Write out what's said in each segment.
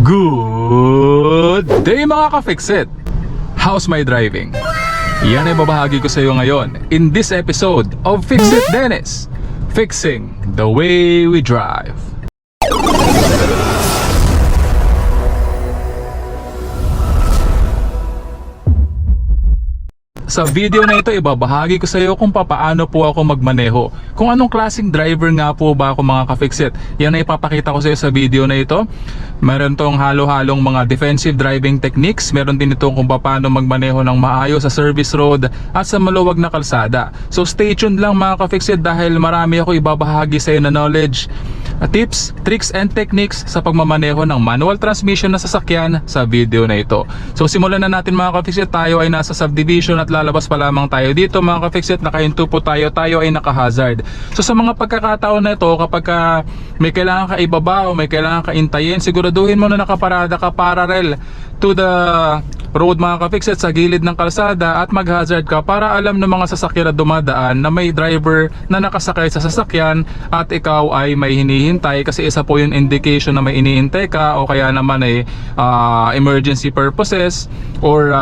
Good day mga ka-Fixit! How's my driving? Yan ay babahagi ko sa iyo ngayon in this episode of Fixit Dennis, fixing the way we drive. Sa video na ito, ibabahagi ko sa iyo kung paano po ako magmaneho. Kung anong klaseng driver nga po ba ako mga ka-Fixit. Yan ay ipapakita ko sa iyo sa video na ito. Meron tong halo-halong mga defensive driving techniques. Meron din itong kung paano magmaneho ng maayos sa service road at sa maluwag na kalsada. So stay tuned lang mga ka-Fixit dahil marami ako ibabahagi sa iyo na knowledge, tips, tricks and techniques sa pagmamaneho ng manual transmission na sasakyan sa video na ito. So simulan na natin mga ka-Fixit. Tayo ay nasa subdivision at lalabas pa lamang tayo dito mga ka-Fixit. Nakahinto po tayo ay naka-hazard. So sa mga pagkakataon na ito, kapag may kailangan ka ibaba o may kailangan ka intayin, siguraduhin mo na nakaparada ka parallel to the road mga ka-Fixit sa gilid ng kalsada at mag-hazard ka para alam ng mga sasakyan na dumadaan na may driver na nakasakay sa sasakyan at ikaw ay may hinihintay, kasi isa po yung indication na may inihintay ka o kaya naman ay emergency purposes or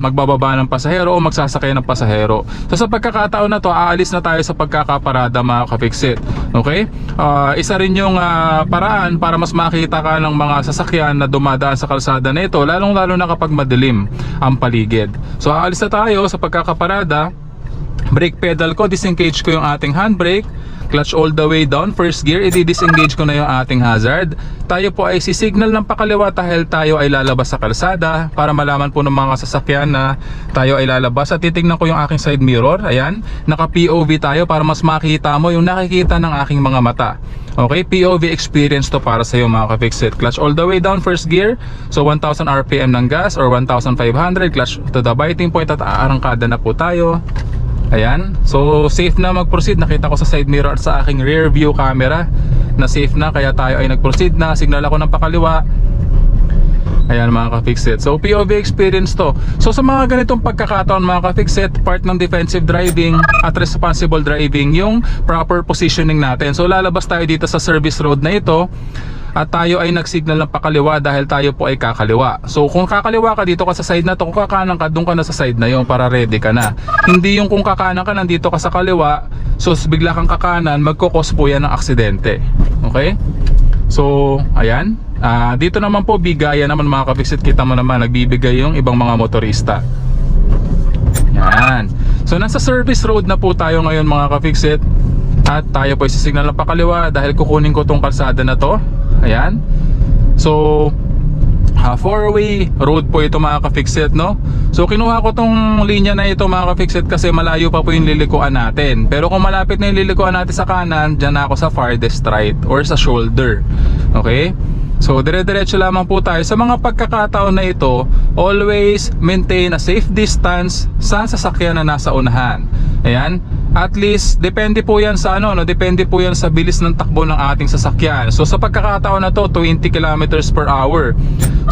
magbababa ng pasahero o magsasakay ng pasahero. So sa pagkakataon na to, aalis na tayo sa pagkakaparada mga ka-Fixit. Okay? Isa rin yung paraan para mas makita ka ng mga sasakyan na dumadaan sa kalsada na ito, lalong-lalo na kapag madilim ang paligid. So aalis na tayo sa pagkakaparada. Brake pedal ko, disengage ko yung ating handbrake. Clutch all the way down, first gear, i-disengage ko na yung ating hazard. Tayo po ay sisignal ng pakaliwa dahil tayo ay lalabas sa kalsada para malaman po ng mga sasakyan na tayo ay lalabas. At titignan ko yung aking side mirror. Ayan, naka POV tayo para mas makita mo yung nakikita ng aking mga mata. Okay, POV experience to para sa iyo mga ka-Fixit. Clutch all the way down, first gear. So 1000 RPM ng gas or 1500, clutch to the biting point at aarangkada na po tayo. Ayan, so safe na mag-proceed. Nakita ko sa side mirror at sa aking rear view camera na safe na, kaya tayo ay nag-proceed na. Signal ako ng pakaliwa. Ayan mga ka-Fixit. So POV experience to. So sa mga ganitong pagkakataon mga ka-Fixit, part ng defensive driving at responsible driving yung proper positioning natin. So lalabas tayo dito sa service road na ito at tayo ay nagsignal ng pakaliwa dahil tayo po ay kakaliwa. So kung kakaliwa ka, dito ka sa side na to. Kung kakanan ka, doon ka na sa side na yon para ready ka na. Hindi yung kung kakanan ka, nandito ka sa kaliwa, so bigla kang kakanan, magkukos po yan ng aksidente. Okay? So ayan, dito naman po bigaya naman mga ka-Fixit. Kita mo naman nagbibigay yung ibang mga motorista. Yan. So nasa service road na po tayo ngayon mga ka-Fixit. At tayo po isisignal ng pakaliwa dahil kukunin ko tong kalsada na to. Ayan. So 4-way road po ito mga ka-Fixit, no? So kinuha ko tong linya na ito mga ka-Fixit kasi malayo pa po yung lilikuan natin. Pero kung malapit na yung lilikuan natin sa kanan, dyan na ako sa farthest right or sa shoulder. Okay? So dire-diretso lamang po tayo. Sa mga pagkakataon na ito, always maintain a safe distance sa sasakyan na nasa unahan. Ayan. At least depende po yan sa depende po yan sa bilis ng takbo ng ating sasakyan. So sa pagkakataon na to, 20 kilometers per hour.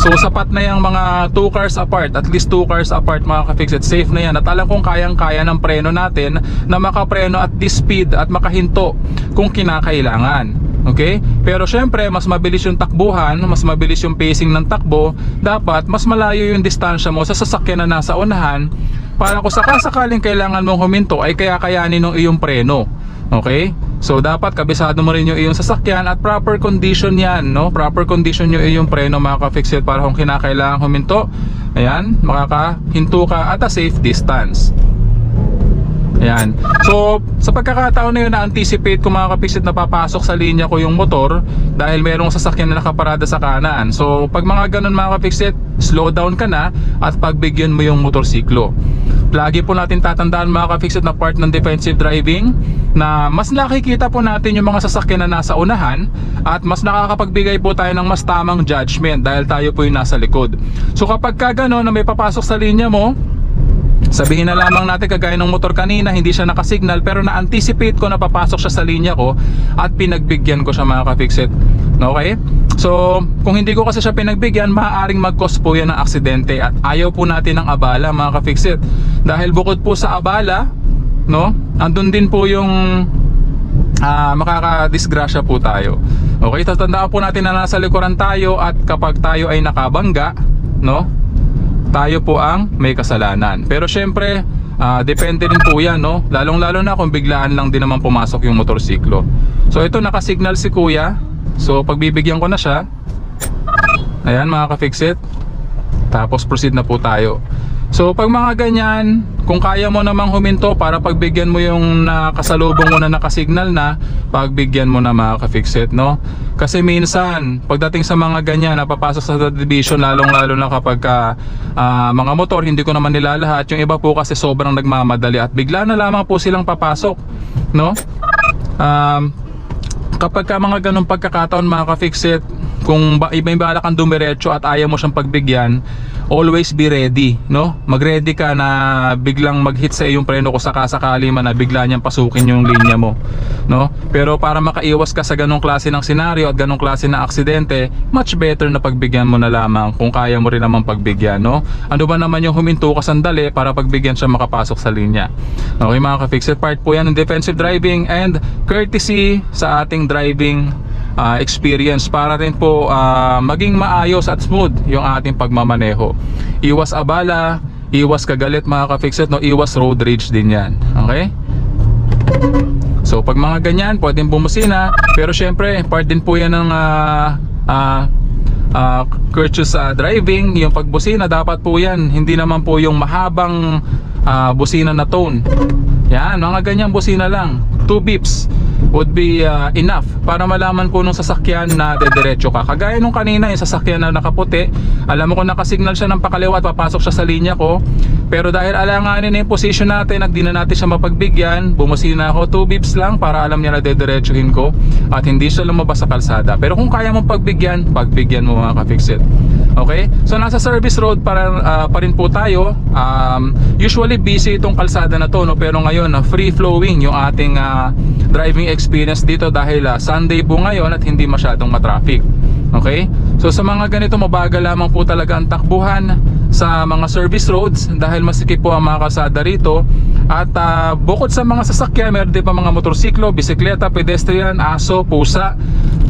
So sapat na yung mga 2 cars apart, at least 2 cars apart mga ka-Fixit. Safe na yan. At alam kong kayang-kaya ng preno natin na makapreno at this speed at makahinto kung kinakailangan. Okay? Pero syempre, mas mabilis yung takbuhan, mas mabilis yung pacing ng takbo, dapat mas malayo yung distansya mo sa sasakyan na nasa unahan para kung sakasakaling kailangan mong huminto ay kaya-kayanin ng iyong preno. Okay? So dapat kabisado mo rin yung iyong sasakyan at proper condition yan, no? Proper condition yung iyong preno mga ka-Fixit para kung kinakailangan huminto, ayan, makakahinto ka at a safe distance. Ayan. So sa pagkakataon na yun, na-anticipate ko mga ka-Fixit na papasok sa linya ko yung motor dahil merong sasakyan na nakaparada sa kanan. So pag mga ganun mga ka-Fixit, slow down ka na at pagbigyan mo yung motorsiklo. Lagi po natin tatandaan mga ka-Fixit na part ng defensive driving na mas nakikita po natin yung mga sasakyan na nasa unahan at mas nakakapagbigay po tayo ng mas tamang judgment dahil tayo po yung nasa likod. So kapag ka gano'n na may papasok sa linya mo, sabihin na lamang natin kagaya ng motor kanina, hindi siya nakasignal pero na-anticipate ko na papasok siya sa linya ko at pinagbigyan ko siya mga ka-Fixit. Okay? So kung hindi ko kasi siya pinagbigyan, maaaring mag-cause po yan ng aksidente at ayaw po natin ng abala mga ka-Fixit. Dahil bukod po sa abala, no, andun din po yung makakadisgrasya po tayo. Okay, tatandaan po natin na nasa likuran tayo at kapag tayo ay nakabangga, no, tayo po ang may kasalanan. Pero syempre, depende rin po yan, no? Lalong-lalo na kung biglaan lang din naman pumasok yung motorsiklo. So ito, nakasignal si kuya. So pagbibigyan ko na siya. Ayan mga ka-fix-it. Tapos proceed na po tayo. So pag mga ganyan, kung kaya mo namang huminto para pagbigyan mo yung nakasalubong mo na nakasignal na, pagbigyan mo na mga ka-fix-it, no? Kasi minsan, pagdating sa mga ganyan, napapasok sa subdivision, lalong-lalo na kapag mga motor, hindi ko naman nilalahat. Yung iba po kasi sobrang nagmamadali at bigla na lamang po silang papasok, no? Kapag mga ganong pagkakataon mga ka-fix-it, kung may bala kang dumiretso at ayaw mo siyang pagbigyan, always be ready, no? Mag-ready ka na biglang mag-hit sa iyong preno kung sakasakali man na bigla niyang pasukin yung linya mo, no? Pero para makaiwas ka sa ganong klase ng senaryo at ganong klase ng aksidente, much better na pagbigyan mo na lamang kung kaya mo rin naman pagbigyan, no? Ano ba naman yung huminto ka sandali para pagbigyan siya makapasok sa linya? Okay mga ka-fix-it, part po yan ng defensive driving and courtesy sa ating driving experience para rin po maging maayos at smooth yung ating pagmamaneho. Iwas abala, iwas kagalit mga ka-fix-it, no? Iwas road rage din yan. Okay? So pag mga ganyan, pwedeng bumusina, pero syempre part din po yan ng courteous driving. Yung pagbusina dapat po yan, hindi naman po yung mahabang busina na tone. Yan, mga ganyan busina lang, 2 beeps would be enough para malaman po nung sasakyan na dediretso ka. Kagaya nung kanina, yung sasakyan na nakaputi, alam mo kung nakasignal siya ng pakaliwa at papasok siya sa linya ko, pero dahil alanganin na yung position natin at di na natin siya mapagbigyan, bumusina ako 2 beeps lang para alam niya na dediretsuhin ko at hindi siya lumabas sa kalsada. Pero kung kaya mong pagbigyan, pagbigyan mo mga ka-fix-it. Okay? So nasa service road pa rin po tayo. Usually busy itong kalsada na to, no? Pero ngayon free flowing yung ating driving experience dito dahil Sunday po ngayon at hindi masyadong matraffic. Okay? So sa mga ganito, mabagal lamang po talaga ang takbuhan sa mga service roads dahil masikip po ang mga kalsada rito. At bukod sa mga sasakyan, meron din pa mga motorsiklo, bisikleta, pedestrian, aso, pusa,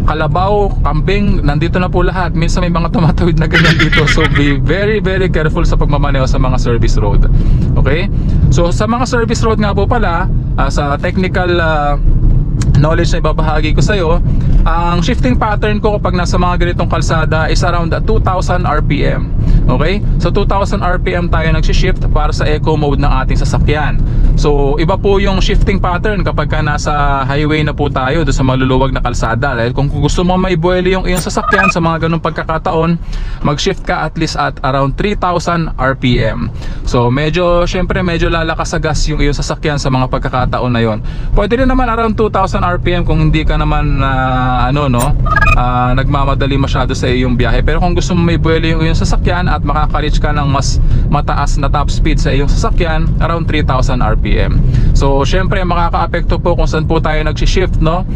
kalabaw, kambing, nandito na po lahat. Minsan may mga tumatawid na ganyan dito. So be very very careful sa pagmamaneho sa mga service road. Okay? So sa mga service road nga po pala, sa technical knowledge na ibabahagi ko sa iyo, ang shifting pattern ko kapag nasa mga ganitong kalsada is around 2,000 RPM. Okay? So 2,000 RPM tayo nag-shift para sa eco mode ng ating sasakyan. So iba po yung shifting pattern kapag nasa highway na po tayo doon sa maluluwag na kalsada. Dahil kung gusto mo maibueli yung iyong sasakyan sa mga ganung pagkakataon, mag-shift ka at least at around 3,000 RPM. So medyo, syempre medyo lalakas sa gas yung iyong sasakyan sa mga pagkakataon na yon. Pwede rin naman around 2,000 RPM kung hindi ka naman nagmamadali masyado sa iyong biyahe. Pero kung gusto mo maibueli yung iyong sasakyan at makaka-reach ka ng mas mataas na top speed sa iyong sasakyan, around 3,000 RPM. So syempre makaka-apekto po kung saan po tayo nag-shift, no?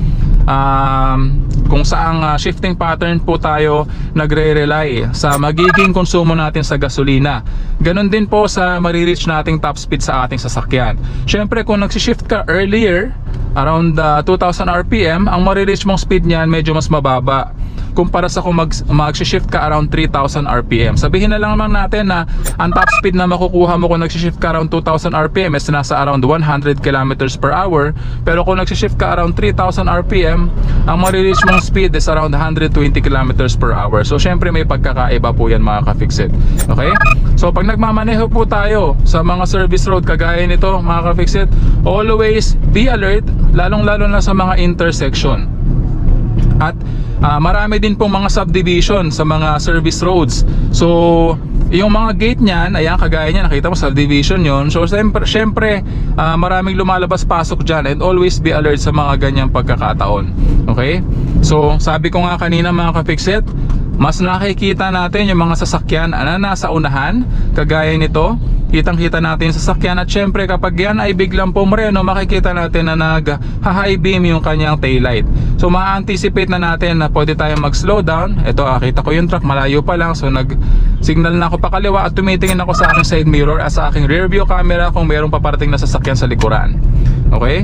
Kung saang shifting pattern po tayo nagre-rely sa magiging konsumo natin sa gasolina. Ganon din po sa marireach nating top speed sa ating sasakyan. Syempre kung nag-shift ka earlier, around 2,000 RPM, ang marireach mong speed niyan medyo mas mababa kumpara sa kung mag-shift ka around 3,000 RPM. Sabihin na lang naman natin na ang top speed na makukuha mo kung nag-shift ka around 2,000 RPM is nasa around 100 kilometers per hour. Pero kung nag-shift ka around 3,000 RPM, ang marireach mong speed is around 120 kilometers per hour. So syempre may pagkakaiba po yan mga ka-fix-it. Okay? So pag nagmamaneho po tayo sa mga service road kagaya nito mga ka-fix-it, always be alert, lalong-lalo na sa mga intersection. At marami din pong mga subdivision sa mga service roads. So yung mga gate niyan, ayan kagaya niyan, nakita mo subdivision yon. So syempre maraming lumalabas pasok dyan, and always be alert sa mga ganyang pagkakataon. Okay? So sabi ko nga kanina mga ka-fix-it, mas nakikita natin yung mga sasakyan na nasa unahan kagaya nito. Kitang-kita natin yung sasakyan at syempre kapag yan ay biglang pumreno, makikita natin na nag-high beam yung kanyang taillight. So ma-anticipate na natin na pwede tayong mag-slow down. Ito, kita ko yung truck, malayo pa lang. So nag-signal na ako pa kaliwa at tumitingin ako sa aking side mirror at sa aking rear view camera kung mayroong paparating na sasakyan sa likuran. Okay?